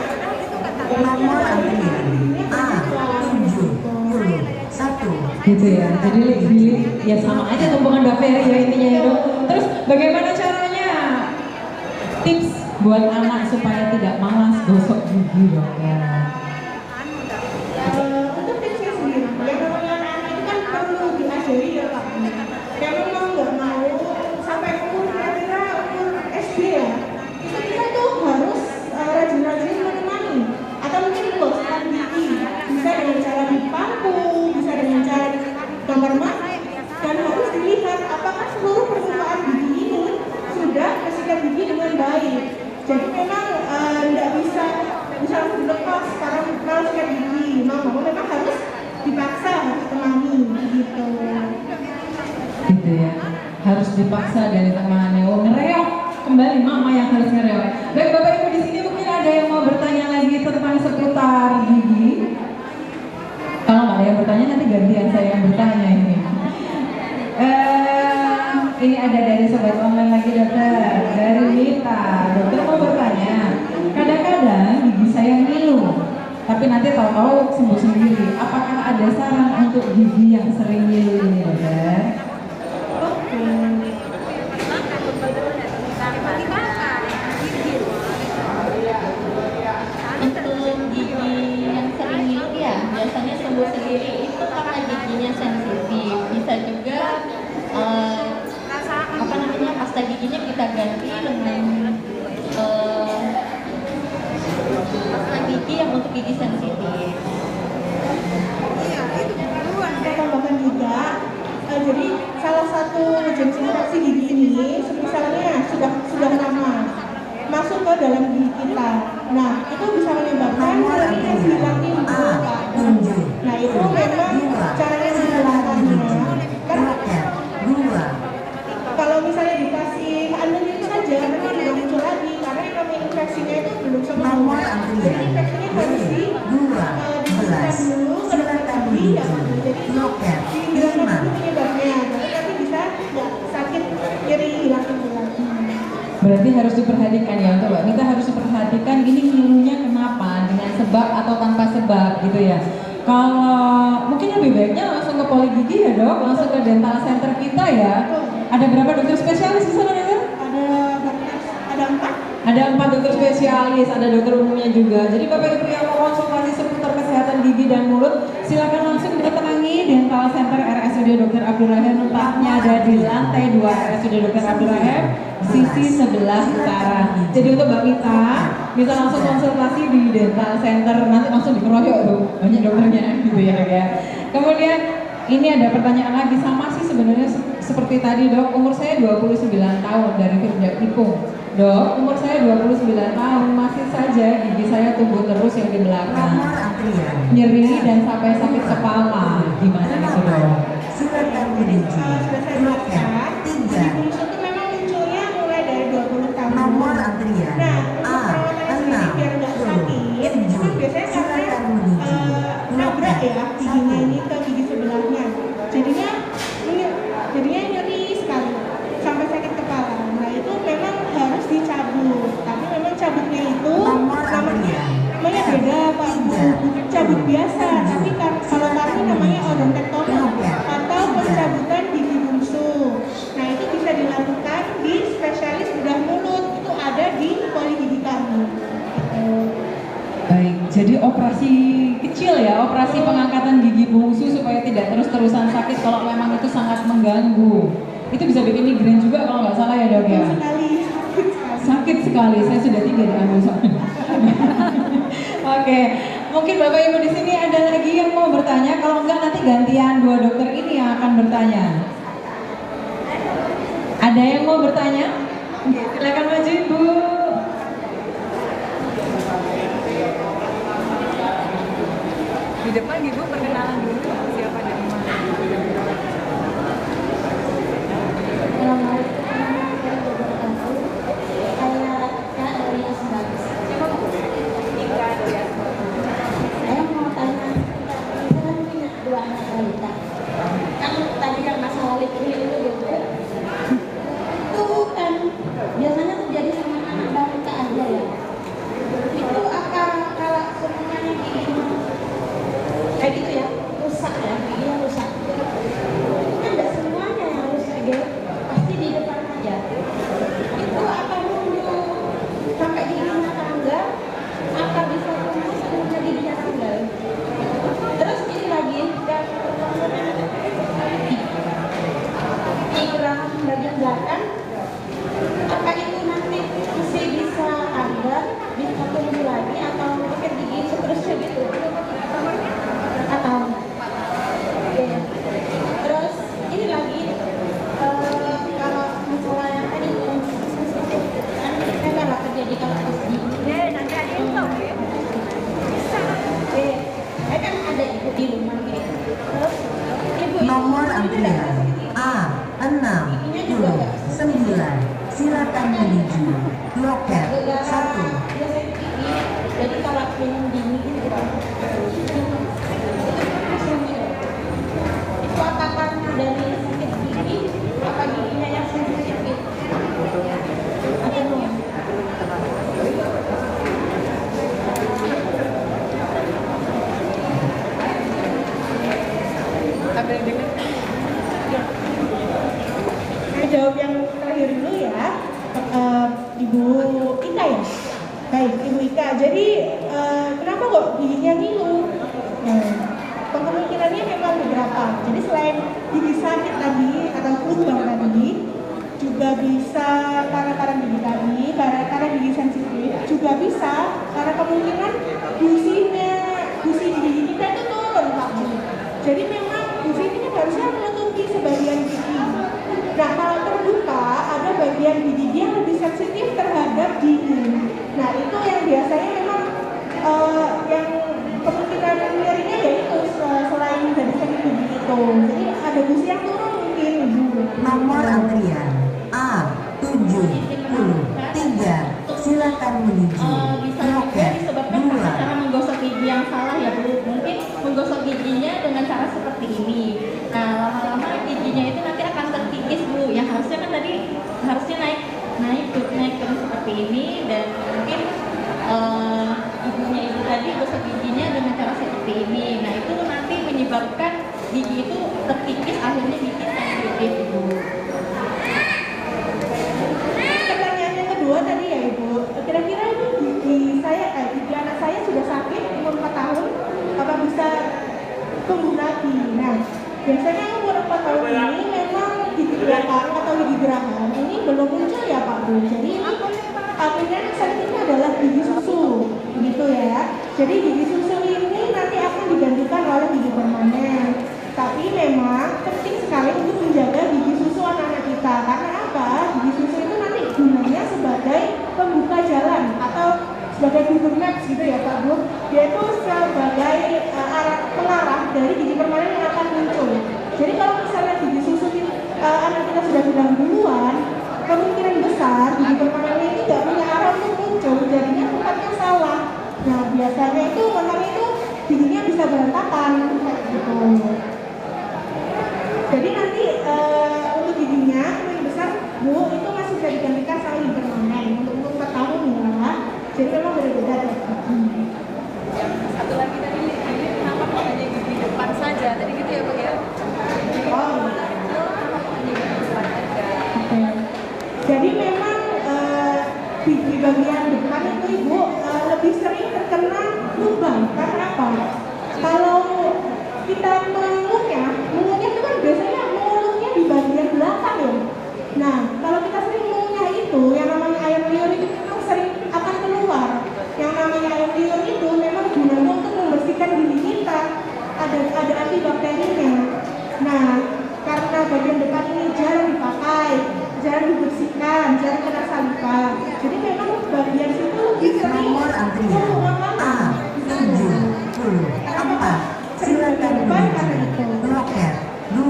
S3: Nomor antrian A 71.
S1: Gitu ya, jadi gigi ya sama aja tumpukan bakteri ya intinya ya dok. Terus bagaimana caranya tips buat anak supaya tidak malas gosok gigi dok ya?
S5: untuk tipsnya sendiri, yang namanya anak itu kan perlu diajari ya Pak. Yang memang nggak mau sampai umur kira-kira umur SD ya, itu kita tuh harus rajin-rajin menemani atau mungkin digosokkan gigi. Bisa dengan cara dipangku, bisa dengan cara gambar mata, dan harus dilihat apakah seluruh permukaan gigi ini sudah bersikat gigi dengan baik. Jadi memang tidak bisa langsung dilepas karena kalau sikat gigi, memang harus dipaksa, harus ditemani gitu.
S1: Gitu ya, harus dipaksa dan ditemani. Oh ngereok kembali mama yang harus ngereok. Baik bapak ibu di sini mungkin ada yang mau bertanya lagi tentang seputar gigi. Kalau nggak ada yang bertanya nanti gantian saya yang bertanya ini. Ini ada dari sobat online lagi dokter, dari Mita. Dokter mau bertanya, kadang-kadang gigi saya ngilu, tapi nanti tahu-tahu sembuh sendiri. Apakah ada saran untuk gigi yang sering ngilu ini dokter?
S6: Untuk gigi yang sering ngilu ya biasanya sembuh sendiri itu karena giginya sensitif. Bisa juga apa namanya pasta giginya kita ganti dengan pasta gigi yang untuk gigi sensitif.
S5: Saya tambahkan juga, jadi salah satu jenis infeksi gigi ini, misalnya sudah lama masuk ke dalam gigi kita. Nah, itu bisa menyebabkan nyeri yang hilang timbul, Pak. Nah, itu memang caranya menghilangkannya. Kan kalau misalnya dikasih andin itu saja, nanti tidak muncul lagi karena yang namanya infeksinya itu belum sembuh.
S3: Nomor
S5: Jadi
S3: antrian
S5: infeksinya harus diperiksa dulu ke dokter gigi, ya Pak. Jadi
S3: loket
S5: dibilang
S3: 5.
S5: penyebabnya, tapi nanti bisa nggak sakit nyeri hilang timbul lagi.
S1: Berarti berarti harus diperhatikan ya untuk Mbak Nita, harus diperhatikan ini ngilunya kenapa, dengan sebab atau tanpa sebab gitu ya. Kalau mungkin lebih baiknya langsung ke poli gigi ya dok, langsung ke dental center kita ya. Ada berapa dokter spesialis di sana dokter?
S5: Ada 4.
S1: Ada 4 dokter spesialis, ada dokter umumnya juga. Jadi Bapak Ibu yang mau konsultasi seputar kesehatan gigi dan mulut, silakan langsung datangi Dental Center RSUD Dr. Abdul Rahim. Tempatnya ada di lantai 2 RSUD Dr. Abdul Rahim, sisi sebelah utara. Jadi untuk Mbak Mita bisa langsung konsultasi di Dental Center, nanti langsung dikeroyok tuh, banyak dokternya gitu ya dok ya. Kemudian ini ada pertanyaan lagi, sama sih sebenarnya seperti tadi dok, umur saya 29 tahun dari Firda Ipung. Dok, umur saya 29 tahun, masih saja gigi saya tumbuh terus yang di belakang. Nyeri dan sampai sakit kepala. Gimana itu dok?
S5: Sudah saya jelaskan, gigi bungsu itu memang munculnya mulai dari 20 tahun. Nah, untuk perawatan sendiri biar nggak sakit, itu kan biasanya karena nabrak ya giginya ini ke gigi sebelahnya. Jadinya nyeri sekali sampai sakit kepala. Nah itu memang harus dicabut, tapi memang cabutnya itu namanya beda Pak Bu, bukan cabut biasa, tapi kalau kami namanya odontektomi atau pencabutan gigi bungsu. Nah itu bisa dilakukan di spesialis bedah mulut, itu ada di poli gigi kami.
S1: Baik, jadi operasi kecil ya, operasi pengangkatan gigi bungsu supaya tidak terus-terusan sakit kalau memang itu sangat mengganggu. Itu bisa bikin migrain juga kalau nggak salah ya dok ya? Sakit sekali, saya sudah 3 diambil soalnya. Oke, mungkin Bapak Ibu di sini ada lagi yang mau bertanya, kalau enggak nanti gantian 2 dokter ini yang akan bertanya. Ada yang mau bertanya? Silakan maju Ibu. Di depan Ibu perkenalan dulu siapa dari mana.
S6: Saya mau tanya, kita kan punya 2 anak balita. Kan tadi yang masalah lip itu dokter. Itu kan biasanya terjadi sama anak balita aja ya. Itu akan kalau semuanya gini kayak gitu ya, rusak ya, giginya rusak. Kan nggak semuanya yang harus diganti, pasti di depan aja. Itu akan nunggu sampai giginya tanggal, akan bisa tumbuh sebelumnya giginya tanggal. Terus ini lagi, di gerangan bagian belakang, apa itu nanti masih bisa tanggal, bisa tumbuh lagi atau pakai gigi seterusnya gitu? Atau terus ini lagi kalau masalah yang tadi kan kita nggak terjadi kalau terjadi nanti ada yang tahu ya kan ada ibu di rumah gitu terus ibu
S3: Nomor antrian A609, silakan menuju loket 1.
S6: jadi kalau minum dingin gitu itu apa karena dari sakit gigi apa giginya yang sensitif atau belum?
S5: Saya jawab yang terakhir dulu ya, Ibu Ika ya. Baik, Ibu Ika. Jadi kenapa kok giginya ngilu? Kemungkinannya memang beberapa. Jadi selain gigi sakit tadi atau lubang tadi, juga bisa karena gigi tadi, karena gigi sensitif, juga bisa karena kemungkinan gusi gigi kita itu turun Pak Bu. Jadi memang gusi ini harusnya menutupi sebagian gigi. Nah kalau terbuka ada bagian gigi yang lebih sensitif terhadap dingin. Nah itu yang biasanya memang yang kemungkinan nyerinya yaitu selain dari sakit gigi itu. Jadi ada gusi yang turun mungkin Ibu.
S3: Nomor antrian A73, silakan menuju
S6: Bisa
S3: loket
S6: disebabkan
S3: 2.
S6: karena cara menggosok gigi yang salah ya Bu. Mungkin menggosok giginya dengan cara seperti ini. Nah lama-lama giginya itu nanti akan terkikis Bu. Yang harusnya kan tadi harusnya naik terus
S5: ya Ibu, kira-kira ini gigi anak saya sudah sakit umur 4 tahun, apa bisa tumbuh lagi? Nah, biasanya umur 4 tahun ini memang gigi belakang atau gigi geraham ini belum muncul ya Pak Bu. Jadi ini akhirnya saat ini adalah gigi susu, gitu ya. Jadi gigi susu ini nanti akan digantikan oleh gigi permanen. Tapi memang penting sekali untuk menjaga gigi susu anak-anak kita. Karena apa? Gigi susu itu nanti gunanya sebagai pembuka jalan atau sebagai Google Maps gitu ya Pak Bu. Yaitu sebagai pengarah dari gigi permanen yang akan muncul. Jadi kalau misalnya gigi susu anak kita sudah bilang duluan, kemungkinan besar gigi permanennya ini nggak punya arah untuk muncul, jadinya tempatnya salah. Nah biasanya itu makanya itu giginya bisa berantakan kayak gitu. Jadi nanti untuk giginya yang besar Bu itu masih bisa digantikan sama gigi permanen untuk umur 4 tahun ya. Jadi memang berbeda ya.
S1: Satu lagi tadi ini kenapa kok hanya gigi depan saja? Tadi gitu ya Bu ya?
S5: Oh. Jadi memang di bagian depan itu Ibu lebih sering terkena lubang. Karena apa? Kalau kita mengunyah itu kan biasanya mulutnya di bagian belakang ya. Nah, kalau kita sering mengunyah itu, yang namanya air liur itu memang sering akan keluar. Yang namanya air liur itu memang gunanya untuk membersihkan gigi kita. Ada antibakterinya. Nah, karena bagian depan ini jarang dipakai, jarang dibersihkan, jarang kena saliva. Jadi memang bagian situ lebih sering
S3: Nomor antrian A74. Silakan menuju loket 2.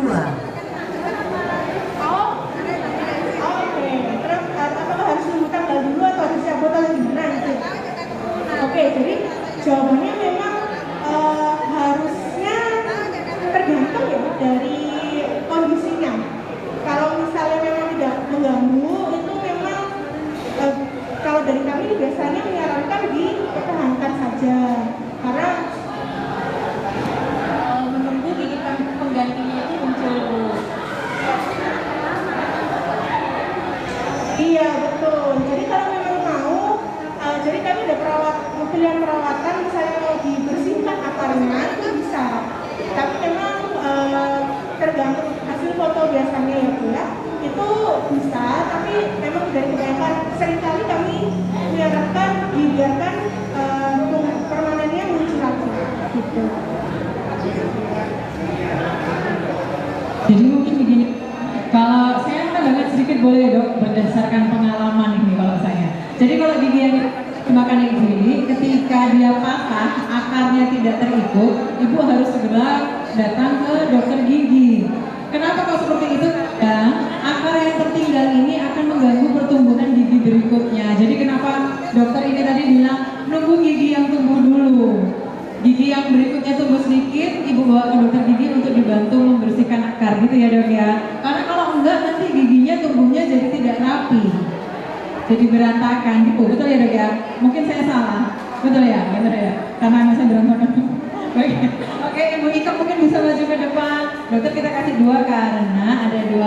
S5: Oke. Terus apakah harus nunggu tanggal dulu atau harus siap botol gimana gitu? Oke, jadi jawabannya memang harusnya tergantung ya dari kondisinya. Kalau misalnya memang tidak mengganggu, itu memang kalau dari kami biasanya menyarankan dipertahankan saja, karena menunggu gigi penggantinya itu muncul. Iya betul. Jadi kalau memang mau, jadi kami ada pilihan perawatan, misalnya mau dibersihkan akarnya itu bisa. Tapi memang tergantung hasil foto biasanya ya Bu ya, itu bisa. Tapi memang dari kebanyakan seringkali kami menyarankan dibiarkan permanennya muncul lagi gitu.
S1: Jadi mungkin begini, kalau saya tambahkan sedikit boleh ya Dok, berdasarkan pengalaman ini kalau saya. Jadi kalau gigi yang dimakan ini, ketika dia patah, akarnya tidak terikut, Ibu harus segera datang ke dokter gigi. Kenapa kalau seperti itu? Ya, akar yang tertinggal ini akan mengganggu pertumbuhan gigi berikutnya. Jadi kenapa dokter ini tadi bilang nunggu gigi yang tumbuh dulu. Gigi yang berikutnya tumbuh sedikit, Ibu bawa ke dokter gigi untuk dibantu membersihkan akar gitu ya Dok ya. Karena kalau enggak nanti giginya tumbuhnya jadi tidak rapi, jadi berantakan gitu. Betul ya Dok ya? Mungkin saya salah. Betul ya? Betul ya? Karena saya berantakan. Oke, Ibu Ika mungkin bisa maju ke depan. Dokter kita kasih 2 karena ada 2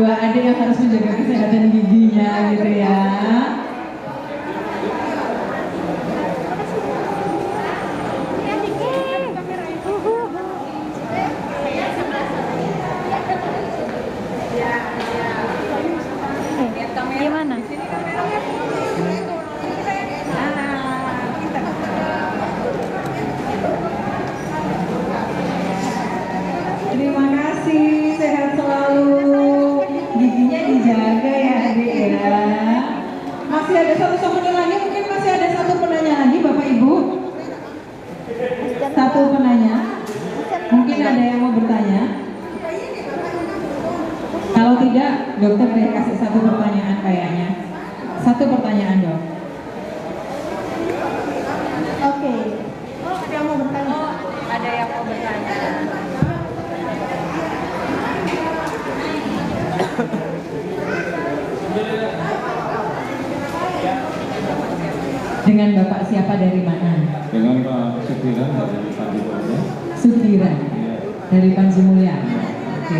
S1: adik yang harus menjaga kesehatan giginya gitu ya.
S2: Gimana?
S1: Terima kasih, sehat selalu. Giginya dijaga ya adik ya. Masih ada satu lagi, mungkin masih ada satu penanya lagi Bapak Ibu. Satu penanya. Mungkin ada yang mau bertanya. Kalau tidak, dokter deh kasih satu pertanyaan kayaknya. Satu pertanyaan Dok.
S5: Oke. Ada yang mau bertanya?
S2: Ada yang mau bertanya.
S1: Dengan Bapak siapa dari mana?
S9: Dengan Pak Sudiran dari Panjimulya.
S1: Sudiran dari Panjimulya. Oke.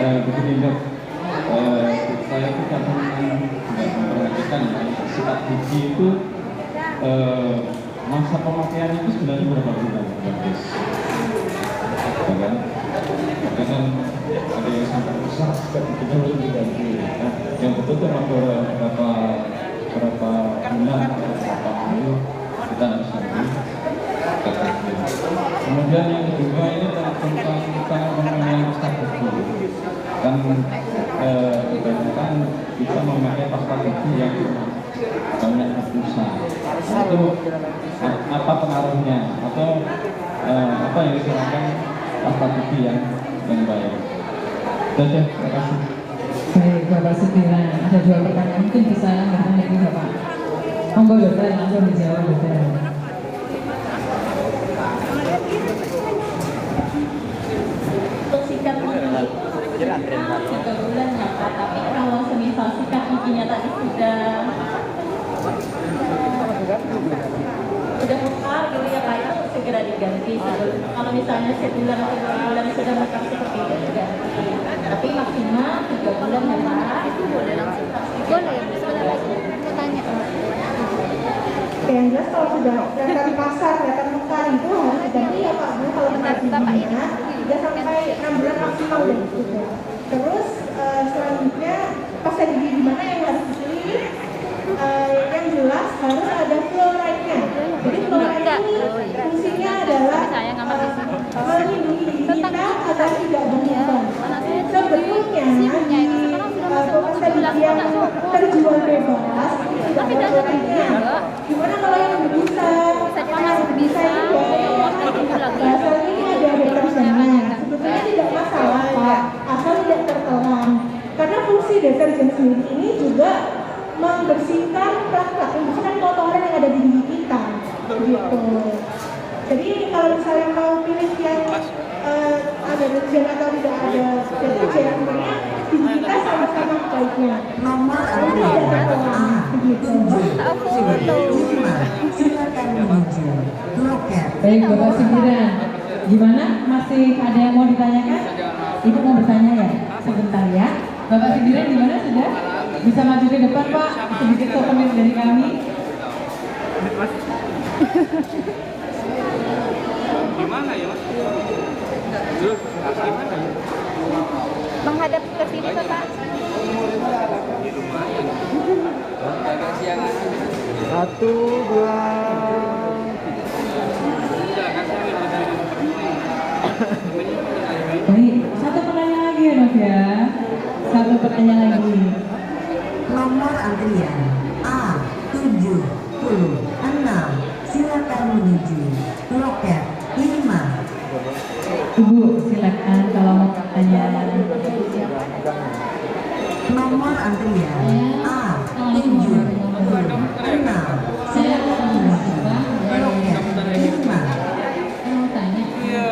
S9: Begini Dok, saya itu kadang tidak memperhatikan jelaskan ya, sikat gigi itu masa pemakaiannya itu sebenarnya berapa bulan? Ya kan? Kadang ada yang sampai rusak, sikat giginya belum diganti. Nah, yang betul itu berapa bulan atau berapa minggu kita harus ganti. Kemudian yang kedua ini tentang kita mengenai pasta gigi. Kan kebanyakan kita memakai pasta gigi yang banyak busa. Itu apa pengaruhnya atau apa yang dikirakan pasta gigi yang baik? Terima kasih.
S1: Baik, Bapak Sukiran, ada 2 pertanyaan mungkin bisa nggak lagi Bapak? Monggo dokter langsung dijawab dokter.
S6: Untuk sikat gigi 3 bulan ya Pak, tapi kalau semisal sikat giginya tadi sudah mekar gitu ya Pak, itu segera diganti. Kalau misalnya sebulan atau 2 bulan sudah mekar seperti itu diganti, tapi maksimal 3 bulan ya Pak. Itu boleh langsung boleh ya, mau tanya.
S5: Oke, yang jelas kalau sudah dari pasar kelihatan mekar itu harus diganti ya Pak Bu. Kalau mekar giginya 3 sampai 6 bulan maksimal deh gitu. Terus selanjutnya pasta gigi di mana yang harus dipilih? Yang jelas harus ada fluoride-nya. Jadi fluoride ini fungsinya adalah melindungi gigi kita agar tidak berlubang. Sebetulnya di pasta gigi yang terjual bebas tidak ada fluoride-nya. Gimana kalau yang berbusa? Yang berbusa ini biasanya ini ada deterjennya. Sebetulnya tidak masalah Pak, asal tidak tertelan. Karena fungsi deterjen sendiri ini juga membersihkan plak-plak, membersihkan kotoran yang ada di gigi kita, gitu. Jadi kalau misalnya mau pilih yang ada deterjen atau tidak ada deterjen, sebenarnya gigi kita sama-sama baiknya.
S3: Nomor
S5: tidak tertelan, begitu.
S3: Silakan menuju loket.
S1: Baik Bapak Sukiran, gimana? Masih ada yang mau ditanyakan? Ibu mau bertanya ya? Sebentar ya. Bapak Sukiran gimana sudah? Bisa maju ke depan Pak, sedikit souvenir dari kami.
S10: Gimana ya Mas? Gimana ya?
S2: Menghadap ke sini Bapak.
S10: Agak siangan.
S8: 1, 2.
S1: Baik, 1 pertanyaan lagi ya Dok ya. 1 pertanyaan lagi.
S3: Nomor antrian A76. Silakan menuju loket 5.
S1: Ibu, silakan kalau mau bertanya.
S3: Nomor antrian A76.
S1: Saya mau
S3: loket 5.
S1: mau tanya.
S10: Iya.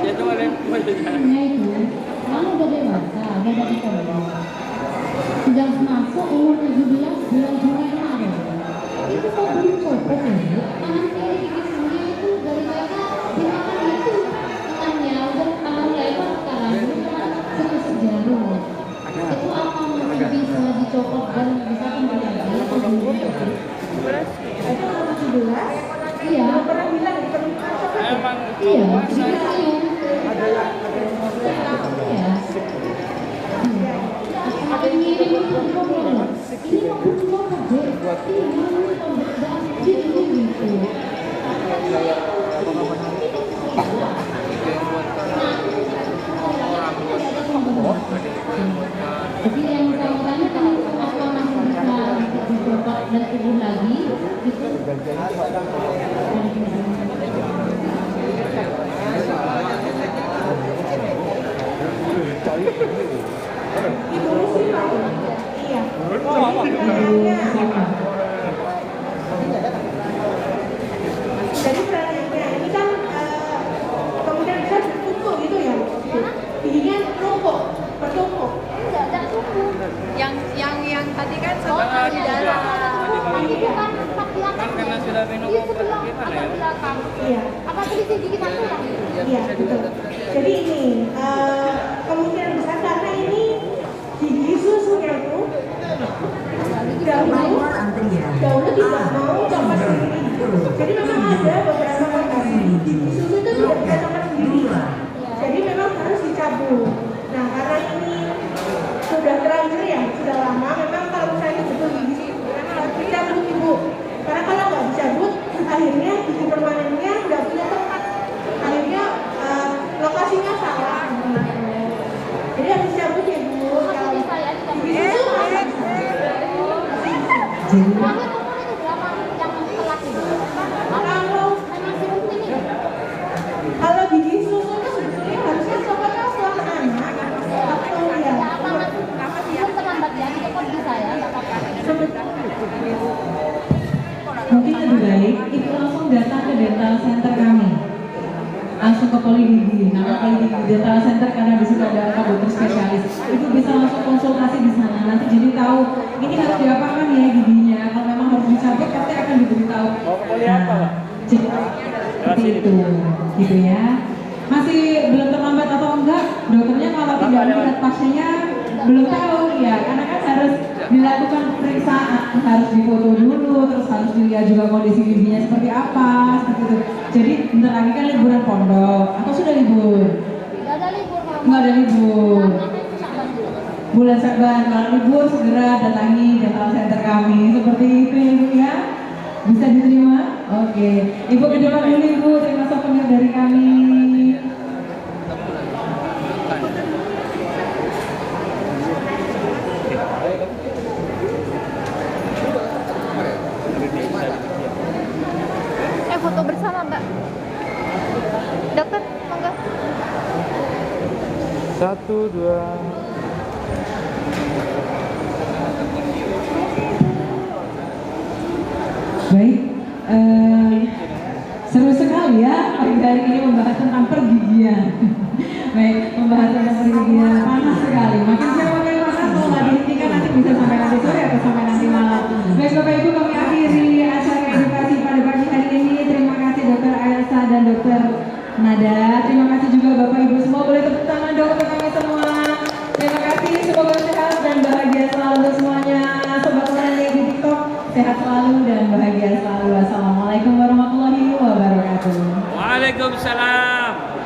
S10: Ya tuh ada
S6: Ibunya itu kan udah dewasa, udah dari pondok. Sudah masuk umur 17 bulan Juli kemarin. Itu kok belum copot ya Bu? Tangan kiri gigi sendiri itu dari mereka dimakan itu tangannya udah tangan lebar sekarang, dulu cuma setusuk jarum. Itu apa mungkin bisa dicopot dan bisa kembali lagi atau gimana?
S5: Itu nomor 17.
S6: Iya.
S5: Pernah bilang di permukaan
S10: emang
S6: Iya, dikasihin. Iya. Apa ngirim itu problem? Ini mau cuma kaget. Ini pembedaan jadi gitu. Jadi yang saya tanya kan apa masih bisa dicoba dan turun lagi gitu.
S5: ditulisin Pak. Iya. Oh, ini pertanyaannya. Jadi pertanyaannya ini kan kemudian bisa bertumpuk gitu ya? Giginya numpuk, bertumpuk.
S6: Enggak tumpuk.
S2: Yang tadi kan
S6: Oh,
S2: di
S6: iya.
S2: dalam.
S6: Itu kan tempat belakang.
S10: kan karena sudah minum
S6: Iya,
S10: obat
S6: sebelah
S10: gimana
S6: agak
S10: ya?
S6: belakang.
S5: Iya.
S6: Apa selisih gigi satu lah?
S5: Iya, betul. Jadi ini kemungkinan besar karena ini gigi susunya itu dahulu tidak mau coklat sendiri. Jadi memang ada beberapa lokasi susu itu tidak bisa coklat sendiri. Jadi memang harus dicabut. Nah karena ini sudah terlanjur ya, sudah lama. Memang kalau misalnya betul gigi harus dicabut ibu. Karena kalau nggak dicabut, akhirnya gigi permanennya nggak punya tempat. Akhirnya lokasinya salah. Jadi harus dicabut ya bu. Kalau gigi susu masih bisa. Kalau gigi susu itu sebetulnya harusnya coklatnya setelah anak atau ya
S2: terlambat ya, itu kok bisa ya, nggak apa-apa.
S1: Mungkin lebih baik ibu langsung datang ke dental center kami, langsung ke Poligigi. Nama Poligigi Dental Center karena di situ ada dokter spesialis. Ibu bisa langsung konsultasi di sana. Nanti jadi tahu ini harus diapakan ya giginya. Kalau memang harus dicabut pasti akan diberitahu. Nah, jadi seperti itu, gitu ya. Masih belum terlambat atau enggak? Dokternya kalau tidak melihat pasiennya belum tahu ya, karena kan harus dilakukan pemeriksaan, harus difoto dulu, terus harus dilihat juga kondisi giginya seperti apa, seperti itu. Jadi bentar lagi kan liburan pondok, atau sudah libur?
S2: Nggak ada libur, Mama.
S1: Nggak ada libur. Bulan Saban, kalau libur segera datangi dental center kami, seperti itu ya Ibu ya. Bisa diterima? Oke. Ibu ke depan dulu Ibu, terima souvenir dari kami.
S2: Foto bersama Mbak. Dokter, monggo.
S10: 1, 2.
S1: Baik, seru sekali ya pagi hari ini membahas tentang pergigian. Baik, membahas tentang pergigian panas sekali. Makin siang makin panas, kalau nggak dihentikan nanti bisa sampai nanti sore atau sampai nanti malam. Baik Bapak Ibu, kami akhiri acara edukasi pada pagi hari ini. Terima kasih Dokter Elsa dan Dokter Nada. Terima kasih juga Bapak Ibu semua. Boleh tepuk tangan dong untuk kami semua. Terima kasih, semoga sehat dan bahagia selalu untuk semuanya. Sobat teman di TikTok, sehat selalu dan bahagia selalu. Wassalamualaikum warahmatullahi wabarakatuh.
S10: Waalaikumsalam.